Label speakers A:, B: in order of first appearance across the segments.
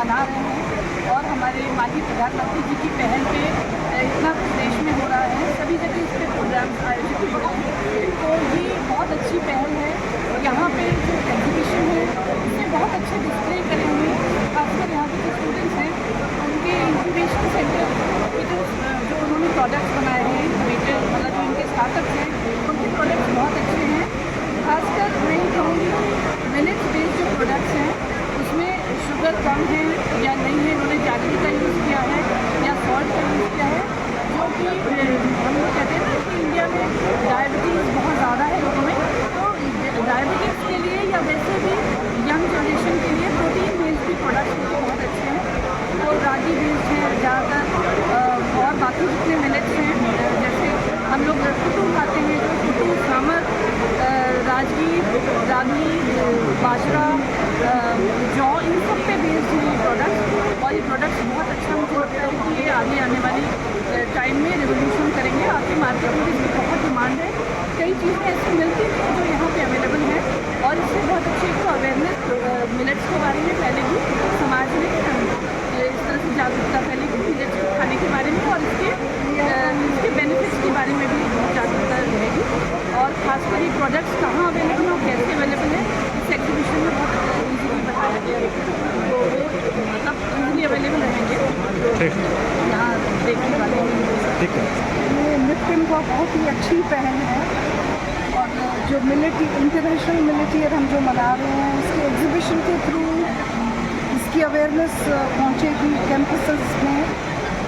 A: मना रहे हैं और हमारे माननीय प्रधानमंत्री जी की पहल पे इतना कुछ देश में हो रहा है, सभी जगह इस पर प्रोग्राम आयोजित हो रहे हैं। तो ये बहुत अच्छी पहल है। यहाँ पे जो एग्जीबिशन है उसमें बहुत अच्छे डिस्प्ले करे हुए हैं, खासकर यहाँ के जो स्टूडेंट्स हैं उनके इंक्यूबेशन सेंटर के जो उन्होंने प्रोडक्ट्स बनाए हैं, इनोवेटर मतलब जो इनके स्टार्टअप्स हैं उनके प्रोडक्ट्स बहुत अच्छे हैं। खासकर मैं ये कहूँगी कि मिलेट्स बेस्ड जो प्रोडक्ट्स हैं उसमें शुगर कम है या नहीं है, उन्होंने जैगरी का यूज़ किया है या सॉल्ट का यूज़ किया है, जो कि हम लोग कहते हैं ना कि इंडिया में डायबिटीज़ बहुत ज़्यादा है लोगों में, तो डायबिटीज़ के लिए या वैसे भी यंग जनरेशन के लिए प्रोटीन बेस्ड भी प्रोडक्ट्स बहुत अच्छे हैं। तो रागी बेस्ड हैं ज़्यादातर, और बाकी जितने मिलेट्स हैं जैसे हम लोग कुटू खाते हैं, जो कुटू सामर राजगीर रागी बाजरा जौ इन सब पे बेस्ड हैं ये प्रोडक्ट्स, और ये प्रोडक्ट्स बहुत अच्छा मुझे लगता है कि ये आगे आने वाली टाइम में रिवोल्यूशन करेंगे। आपकी मार्केट में इसकी बहुत डिमांड है, कई चीज़ें ऐसी मिलती हैं जो यहाँ पे अवेलेबल हैं, और इससे बहुत अच्छी एक अवेयरनेस मिलेट्स के बारे में फैलेगी, समाज में इस तरह से जागरूकता फैलेगी मिलेट्स को खाने के बारे में, और इसके बेनिफिट्स के बारे में भी जागरूकता रहेगी। और खासकर ये प्रोडक्ट्स कहाँ अवेलेबल हैं और कैसे अवेलेबल है इस एग्जीबिशन में बहुत ईजीली बताया गया है, तो मतलब ईजिली अवेलेबल रहेंगे यहाँ देखने वाले।
B: ठीक है,
C: ये निफ्टिम का बहुत ही अच्छी पहल है, और जो इंटरनेशनल मिलेट ईयर हम जो मना रहे हैं उसके एग्जीबिशन के थ्रू इसकी अवेयरनेस पहुँचेगी कैंपसेस में,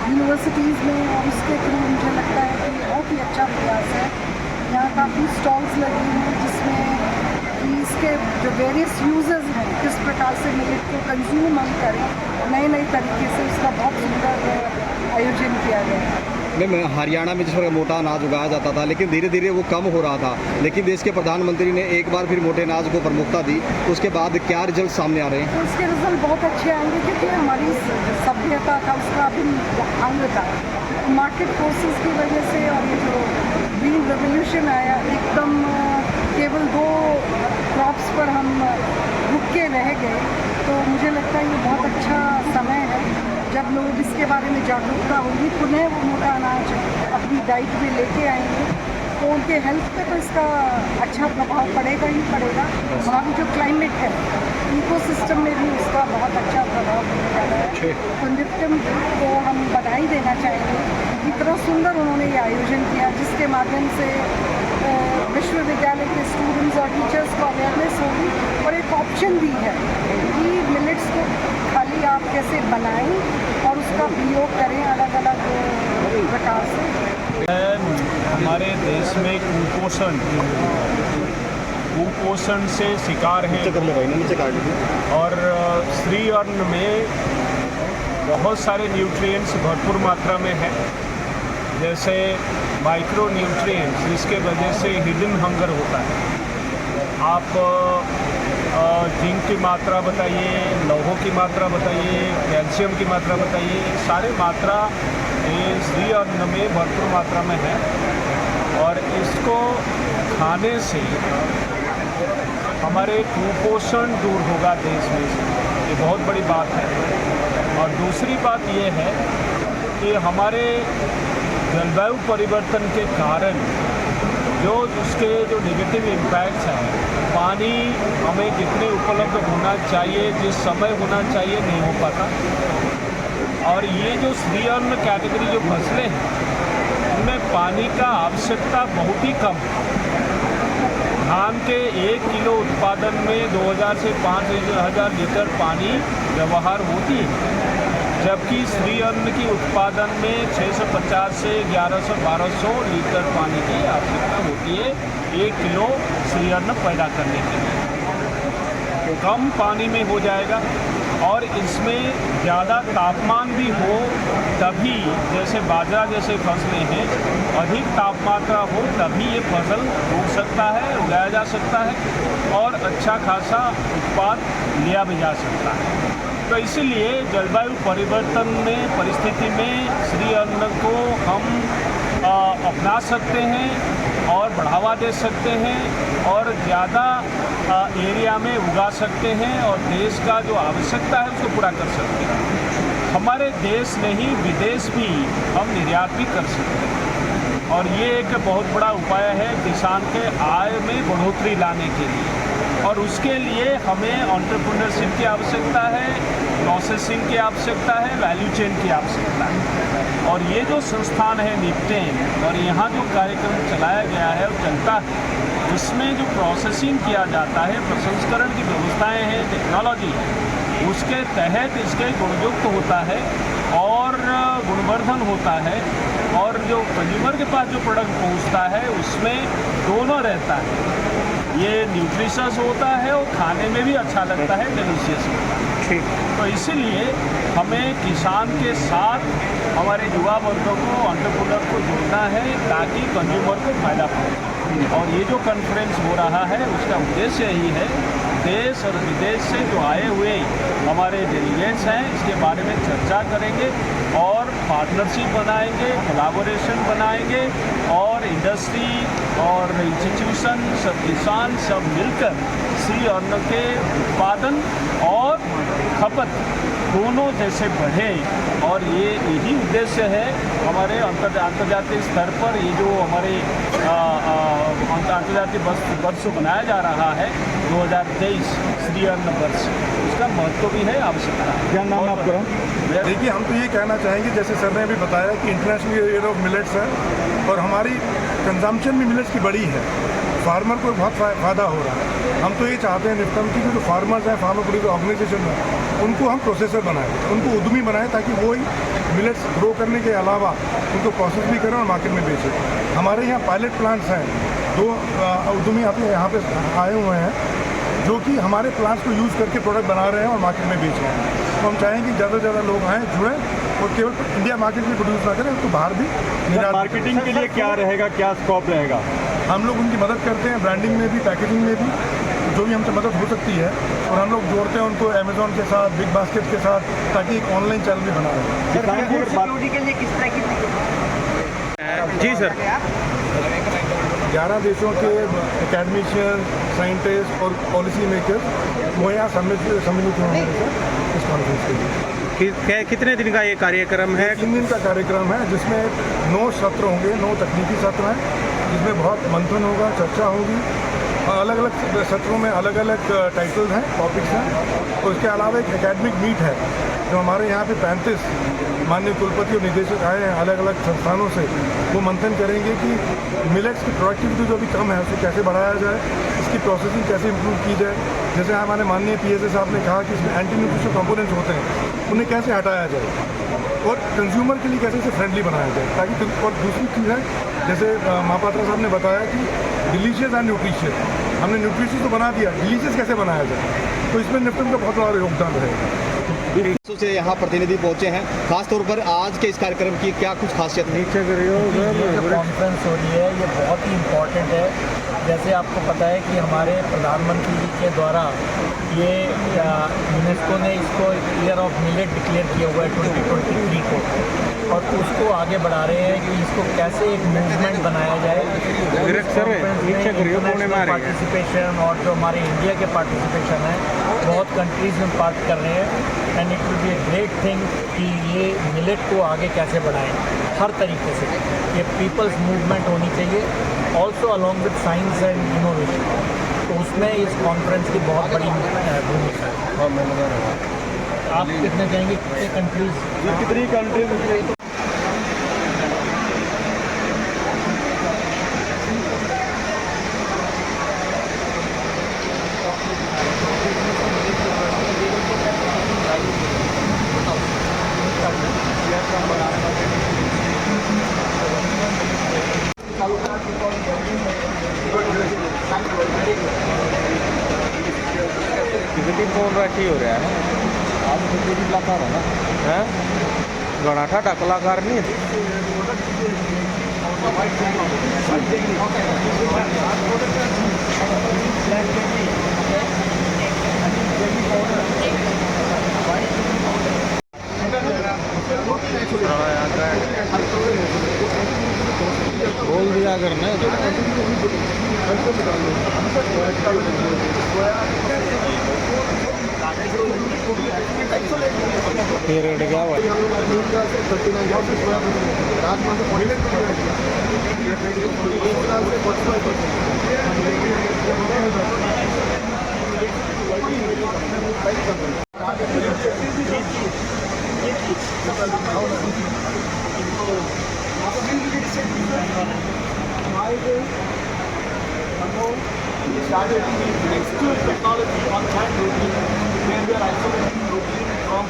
C: यूनिवर्सिटीज़ में, और उसके थ्रू मुझे लगता है कि बहुत ही अच्छा प्रयास है। यहाँ काफ़ी स्टॉल्स लगे हैं जिसमें कि इसके जो वेरियस यूज़र्स हैं किस प्रकार से मिलेट को कंज्यूम हम करें, नए नए तरीके से उसका बहुत सुंदर आयोजन किया गया है।
B: मैम हरियाणा में जिस प्रकार मोटा अनाज उगाया जाता था लेकिन धीरे धीरे वो कम हो रहा था, लेकिन देश के प्रधानमंत्री ने एक बार फिर मोटे अनाज को प्रमुखता दी, तो उसके बाद क्या रिजल्ट सामने आ रहे हैं?
C: तो उसके रिजल्ट बहुत अच्छे आएंगे क्योंकि हमारी सभ्यता का उसका अभी अंग था, मार्केट फोर्सेस की वजह से, और ये जो ग्रीन रेवोल्यूशन आया एकदम केवल 2 क्रॉप्स पर हम रुक के रह गए, तो मुझे लगता है ये बहुत अच्छा समय है जब लोग इसके बारे में जागरूकता होगी, पुनः वो मोटा अनाज अपनी डाइट में लेके आएंगे, तो उनके हेल्थ पे तो इसका अच्छा प्रभाव पड़ेगा ही पड़ेगा। हमारी जो क्लाइमेट है इकोसिस्टम में भी उसका बहुत अच्छा प्रभाव पड़ने वाला है। तो निफ्टिम को हम बधाई देना चाहेंगे, इतना सुंदर उन्होंने ये आयोजन किया जिसके माध्यम से विश्वविद्यालय के स्टूडेंट्स और टीचर्स को अवेयरनेस होगी, और एक ऑप्शन भी है कि मिलेट्स को खाली आप कैसे बनाएं और उसका प्रयोग करें अलग अलग प्रकार से।
D: हमारे देश में कुपोषण से शिकार हैं, और स्त्री अन्न में बहुत सारे न्यूट्रिएंट्स भरपूर मात्रा में है, जैसे माइक्रो न्यूट्रिएंट्स, जिसके वजह से हिडन हंगर होता है। आप जिंक की मात्रा बताइए, लौहों की मात्रा बताइए, कैल्शियम की मात्रा बताइए, सारे मात्रा ये स्त्री अन्न में भरपूर मात्रा में है, और इसको खाने से हमारे कुपोषण दूर होगा देश में से, ये बहुत बड़ी बात है। और दूसरी बात ये है कि हमारे जलवायु परिवर्तन के कारण जो उसके जो नेगेटिव इम्पैक्ट्स हैं, पानी हमें जितने उपलब्ध होना चाहिए, जिस समय होना चाहिए, नहीं हो पाता, और ये जो स्त्री अन्न कैटेगरी जो फसलें हैं उनमें पानी का आवश्यकता बहुत ही कम है। धान के 1 किलो उत्पादन में 2000 से 5000 लीटर पानी व्यवहार होती है, जबकि स्त्री अन्न की उत्पादन में 650 से 1100-1200 लीटर पानी की आवश्यकता होती है 1 किलो स्त्री अन्न पैदा करने के लिए। कम पानी में हो जाएगा, और इसमें ज़्यादा तापमान भी हो तभी, जैसे बाजरा जैसे फसलें हैं, अधिक तापमात्रा हो तभी ये फसल उग सकता है, उगाया जा सकता है, और अच्छा खासा उत्पाद लिया भी जा सकता है। तो इसीलिए जलवायु परिवर्तन में परिस्थिति में स्त्री अन्न को हम अपना सकते हैं, और बढ़ावा दे सकते हैं और ज़्यादा एरिया में उगा सकते हैं और देश का जो आवश्यकता है उसको पूरा कर सकते हैं। हमारे देश नहीं विदेश भी हम निर्यात भी कर सकते हैं और ये एक बहुत बड़ा उपाय है किसान के आय में बढ़ोतरी लाने के लिए। और उसके लिए हमें एंटरप्रेन्योरशिप की आवश्यकता है, प्रोसेसिंग की आवश्यकता है, वैल्यू चेन की आवश्यकता है। और ये जो संस्थान है निपटेन और यहाँ जो कार्यक्रम चलाया गया है और चलता है उसमें जो प्रोसेसिंग किया जाता है, प्रसंस्करण की व्यवस्थाएं हैं, टेक्नोलॉजी है, उसके तहत इसके गुणयुक्त होता है और गुणवर्धन होता है और जो कंज्यूमर के पास जो प्रोडक्ट पहुंचता है उसमें दोनों रहता है। ये न्यूट्रिशस होता है और खाने में भी अच्छा लगता है, डिलीशियस होता है।
B: ठीक।
D: तो इसीलिए हमें किसान के साथ हमारे युवा वर्गों को, एंटरप्रेन्योर को जोड़ना है ताकि कंज्यूमर को फायदा पहुंचे। और ये जो कॉन्फ्रेंस हो रहा है उसका उद्देश्य यही है, देश और विदेश से जो आए हुए हमारे डेलीगेट्स हैं इसके बारे में चर्चा करेंगे और पार्टनरशिप बनाएंगे, कोलैबोरेशन बनाएंगे और इंडस्ट्री और इंस्टीट्यूशन सब किसान सब मिलकर सी अन्न के उत्पादन और खपत दोनों जैसे बढ़े। और ये यही उद्देश्य है हमारे अंतर्राष्ट्रीय स्तर पर ये जो हमारे अंतर्राष्ट्रीय वर्ष मनाया जा रहा है 2023 श्री अन्न वर्ष, उसका महत्व भी है, आवश्यकता है।
B: क्या नाम आपका?
E: देखिए, हम तो ये कहना चाहेंगे जैसे सर ने अभी बताया कि इंटरनेशनल ईयर ऑफ मिलेट्स है और हमारी कंजम्पशन भी मिलेट्स की बड़ी है, फार्मर को बहुत फ़ायदा हो रहा है। हम तो ये चाहते हैं निफ्टम की जो फार्मर्स हैं, फार्मर प्रोड्यूसर ऑर्गेनाइजेशन है, उनको हम प्रोसेसर बनाएं, उनको उद्यमी बनाएं ताकि वो ही मिलेट्स ग्रो करने के अलावा उनको प्रोसेस भी करें और मार्केट में बेचें। हमारे यहाँ पायलट प्लांट्स हैं, 2 उद्यमी यहाँ पे आए हुए हैं जो कि हमारे प्लांट्स को यूज़ करके प्रोडक्ट बना रहे हैं और मार्केट में बेच रहे हैं। तो हम चाहेंगे ज़्यादा से ज़्यादा लोग आएँ, जुड़ें और केवल इंडिया मार्केट में प्रोड्यूस ना करें, उसको बाहर भी निर्यात।
B: मार्केटिंग के लिए क्या रहेगा, क्या स्कोप रहेगा?
E: हम लोग उनकी मदद करते हैं, ब्रांडिंग में भी, पैकेजिंग में भी, जो भी हमसे मदद हो सकती है। और हम लोग जोड़ते हैं उनको अमेज़ॉन के साथ, बिग बास्केट के साथ, ताकि एक ऑनलाइन चैनल भी बना रहे।
F: सिक्योरिटी के लिए किस तरह की?
B: जी सर।
E: 11 देशों के एकेडमिशियन, साइंटिस्ट और पॉलिसी मेकर्स वो यहाँ सम्मिलित होंगे इस कॉन्फ्रेंस के लिए।
B: कितने दिन का ये कार्यक्रम है?
E: 3 दिन का कार्यक्रम है जिसमें 9 सत्र होंगे, 9 तकनीकी सत्र हैं जिसमें बहुत मंथन होगा, चर्चा होगी। अलग अलग सत्रों में अलग अलग टाइटल्स हैं, टॉपिक्स हैं। और उसके अलावा एक एकेडमिक मीट है जो हमारे यहाँ पे 35 माननीय कुलपति और निदेशक आए हैं अलग अलग संस्थानों से। वो मंथन करेंगे कि मिलेट्स की प्रोडक्टिविटी जो भी कम है उसको कैसे बढ़ाया जाए, इसकी प्रोसेसिंग कैसे इम्प्रूव की जाए। जैसे हमारे माननीय PSA साहब ने कहा कि इसमें एंटी न्यूट्रिशन कंपोनेंट्स होते हैं, उन्हें कैसे हटाया जाए और कंज्यूमर के लिए कैसे इसे फ्रेंडली बनाया जाए ताकि। और दूसरी चीज़ है जैसे महापात्रा साहब ने बताया कि डिलीशियस एंड न्यूट्रिशियस, हमने न्यूट्रिशियस तो बना दिया, डिलीशियस कैसे बनाया जाए, तो इसमें निफ्टम का बहुत बड़ा योगदान रहेगा।
B: से यहाँ प्रतिनिधि पहुँचे हैं, खासतौर पर आज के इस कार्यक्रम की क्या कुछ खासियत है?
F: ये जो कॉन्फ्रेंस हो रही है ये बहुत ही इम्पॉर्टेंट है। जैसे आपको पता है कि हमारे प्रधानमंत्री जी के द्वारा ये यूनेस्को ने इसको ईयर ऑफ मिलेट डिक्लेयर किया हुआ है 2023 को, और उसको आगे बढ़ा रहे हैं कि इसको कैसे एक मूवमेंट बनाया जाए। पार्टिसिपेशन और जो हमारे इंडिया के पार्टिसिपेशन है, बहुत कंट्रीज में पार्ट कर रहे हैं and it will be a great thing कि ये मिलेट को आगे कैसे बढ़ाएं हर तरीके से। ये पीपल्स मूवमेंट होनी चाहिए also along with science and innovation. तो उसमें इस कॉन्फ्रेंस की बहुत बड़ी भूमिका है। आप कितने कहेंगे कितने कंट्रीज?
B: कितनी कंट्रीज? किसी फोन राखी हो रहा है आज तो कलाकार है ना, गणाठा कलाकार नहीं बोल दिया करना
D: started next to technology on hand protein, where we are isolating protein from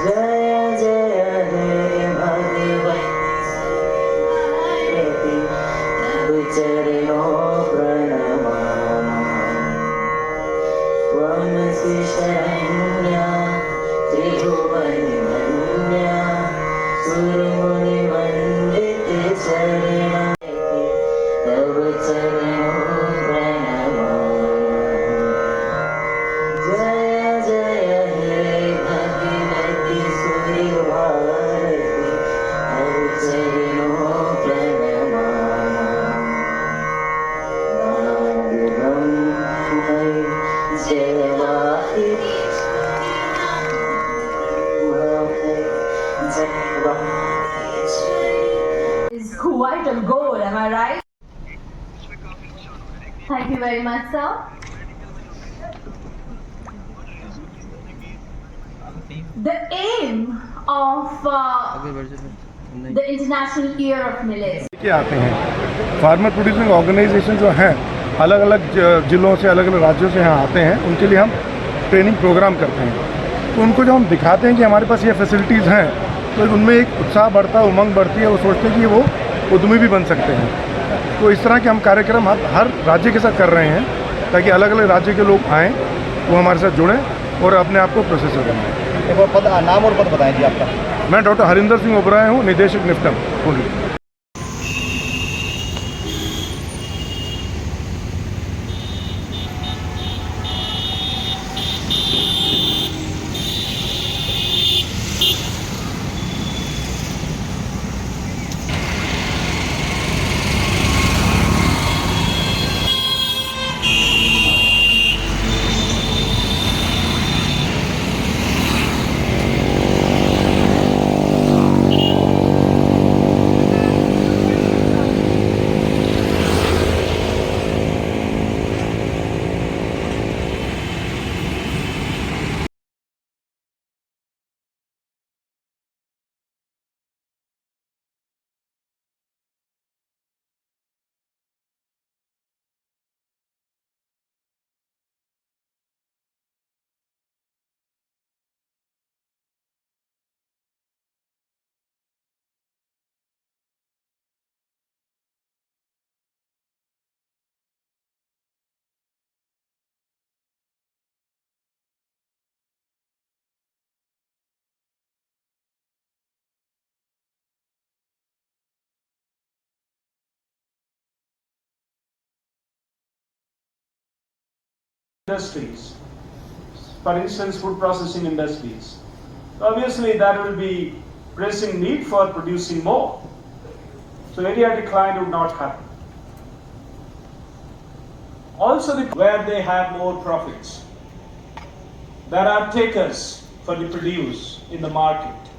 G: जय जय हे भगवती चरणों प्रणमामि त्वमसि शरण्या त्रिभुवनमन्या सुरमुनिवन्दिते शरणागते तव चरणों प्रणमामि जय जय हे भगवती सूर्यवारती तव चरणों प्रणमामि नाद ब्रह्ममय जयवाहि
H: Is quite a goal, am I right? Thank you very much, sir. The aim of the International Year of Millets
E: के आते हैं फार्मर प्रोड्यूसिंग ऑर्गेनाइजेशन जो हैं अलग अलग जिलों से अलग अलग राज्यों से यहाँ आते हैं, उनके लिए हम ट्रेनिंग प्रोग्राम करते हैं। तो उनको जब हम दिखाते हैं कि हमारे पास ये फैसिलिटीज़ हैं तो उनमें एक उत्साह बढ़ता है, उमंग बढ़ती है, वो सोचते हैं कि वो उद्यमी भी बन सकते हैं। तो इस तरह के हम कार्यक्रम हर राज्य के साथ कर रहे हैं ताकि अलग अलग राज्य के लोग आएँ, वो हमारे साथ जुड़ें और अपने आप को प्रोसेसर बनाएं।
B: एक बार पद नाम और पद बताएं जी आपका।
E: मैं डॉक्टर हरिंदर सिंह ओबराय हूँ, निदेशक NIFTEM Pune.
D: Industries, for instance food processing industries. Obviously that will be pressing need for producing more. So area decline would not happen. Also where they have more profits. There are takers for the produce in the market.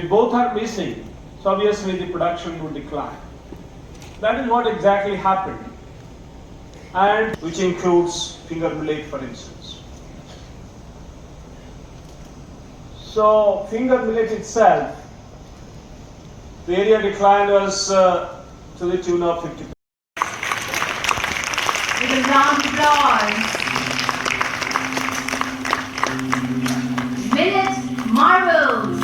D: If both are missing, so obviously the production would decline. That is what exactly happened. And which includes finger millet, for instance. So finger millet itself, the area decline was to the tune of 50%.
H: with a round of applause. Millet Marvels,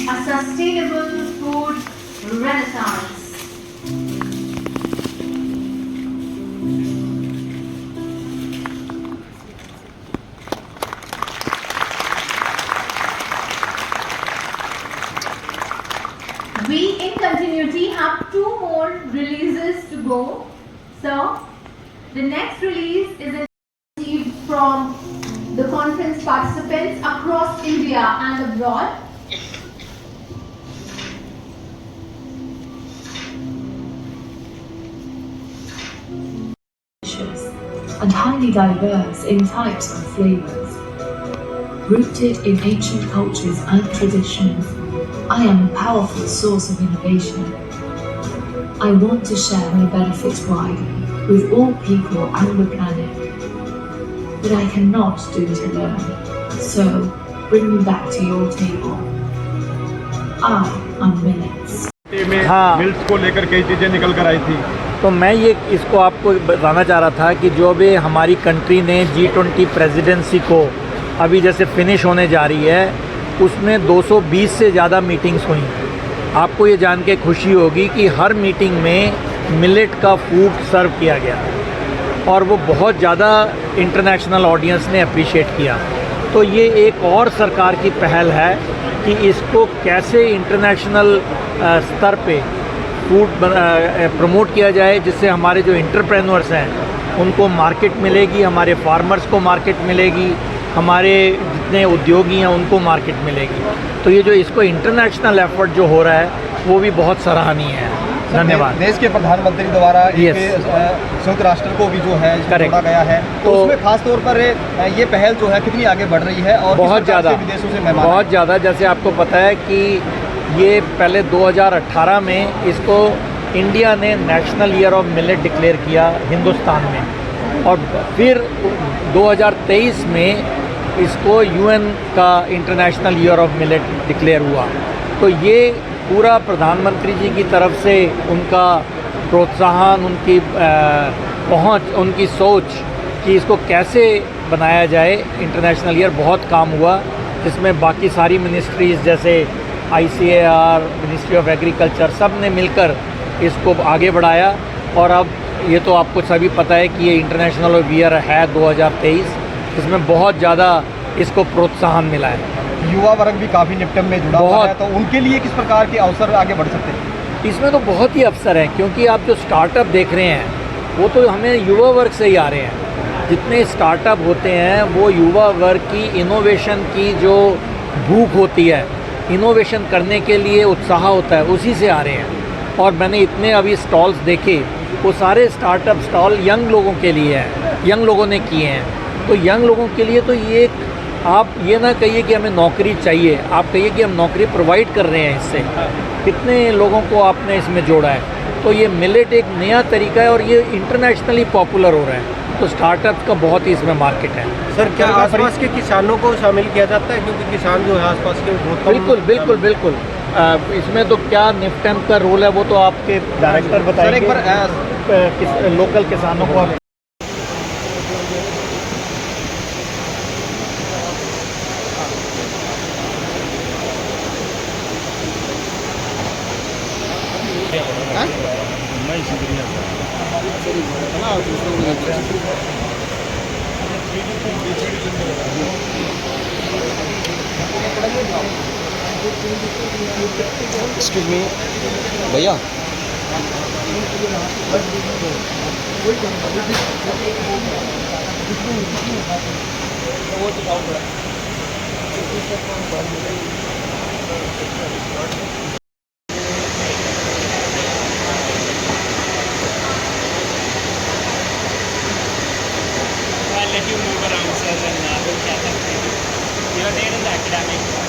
H: a sustainable food renaissance. go. So, the next release is received from the conference participants across India and abroad.
I: And highly diverse in types and flavors. Rooted in ancient cultures and traditions, I am a powerful source of innovation. I want to share my benefits widely with all people and the planet. But I cannot do it alone. So, bring me back to your table. I am Millets.
F: हाँ,
E: mills को लेकर कई चीज़ें निकल कर आई थी।
F: तो मैं ये इसको आपको बताना चाह रहा था कि जो भी हमारी कंट्री ने G20 प्रेसिडेंसी को अभी जैसे फिनिश होने जा रही है, उसमें 220 से ज़्यादा मीटिंग्स हुई। आपको ये जान के खुशी होगी कि हर मीटिंग में मिलेट का फूड सर्व किया गया और वो बहुत ज़्यादा इंटरनेशनल ऑडियंस ने अप्रिशिएट किया। तो ये एक और सरकार की पहल है कि इसको कैसे इंटरनेशनल स्तर पे फूड प्रमोट किया जाए, जिससे हमारे जो एंटरप्रेन्योर्स हैं उनको मार्केट मिलेगी, हमारे फार्मर्स को मार्केट मिलेगी, हमारे जितने उद्योगी हैं उनको मार्केट मिलेगी। तो ये जो इसको इंटरनेशनल एफर्ट जो हो रहा है वो भी बहुत सराहनीय है। धन्यवाद।
B: देश के प्रधानमंत्री द्वारा संयुक्त राष्ट्र को भी जो है जोड़ा गया है, तो उसमें खास तौर पर ये पहल जो है कितनी आगे बढ़ रही है और
F: बहुत ज़्यादा
B: विदेशों से मेहमान
F: बहुत ज़्यादा। जैसे आपको पता है कि ये पहले 2018 में इसको इंडिया ने national year of millet declare किया हिंदुस्तान में, और फिर 2023 में इसको यूएन का international year of millet declare हुआ। तो ये पूरा प्रधानमंत्री जी की तरफ से उनका प्रोत्साहन, उनकी पहुंच, उनकी सोच कि इसको कैसे बनाया जाए इंटरनेशनल ईयर, बहुत काम हुआ, जिसमें बाकी सारी मिनिस्ट्रीज़ जैसे ICAR, मिनिस्ट्री ऑफ एग्रीकल्चर, सब ने मिलकर इसको आगे बढ़ाया। और अब ये तो आपको सभी पता है कि ये इंटरनेशनल ईयर है 2023, इसमें बहुत ज़्यादा इसको प्रोत्साहन मिला है।
B: युवा वर्ग भी काफ़ी निपटन में जुड़ा हुआ है, तो उनके लिए किस प्रकार के अवसर आगे बढ़ सकते हैं?
F: इसमें तो बहुत ही अवसर हैं, क्योंकि आप जो स्टार्टअप देख रहे हैं वो तो हमें युवा वर्ग से ही आ रहे हैं। जितने स्टार्टअप होते हैं वो युवा वर्ग की इनोवेशन की जो भूख होती है, इनोवेशन करने के लिए उत्साह होता है, उसी से आ रहे हैं। और मैंने इतने अभी स्टॉल्स देखे, वो सारे स्टार्टअप स्टॉल यंग लोगों के लिए हैं, यंग लोगों ने किए हैं। तो यंग लोगों के लिए तो ये, आप ये ना कहिए कि हमें नौकरी चाहिए, आप कहिए कि हम नौकरी प्रोवाइड कर रहे हैं। इससे कितने लोगों को आपने इसमें जोड़ा है। तो ये मिलेट एक नया तरीका है और ये इंटरनेशनली पॉपुलर हो रहा है। तो स्टार्टअप का बहुत ही इसमें मार्केट है।
J: सर, क्या आसपास के किसानों को शामिल किया जाता है, क्योंकि किसान जो है आसपास के बहुत
F: बिल्कुल बिल्कुल बिल्कुल। इसमें तो क्या निफ्टम का रोल है वो तो आपके डायरेक्टर बताएंगे।
B: एक बार
F: लोकल किसानों को आप
B: एक्सक्यूज मी भैया,
K: I'll let you move around, sir, and we'll catch up. You're there in the academic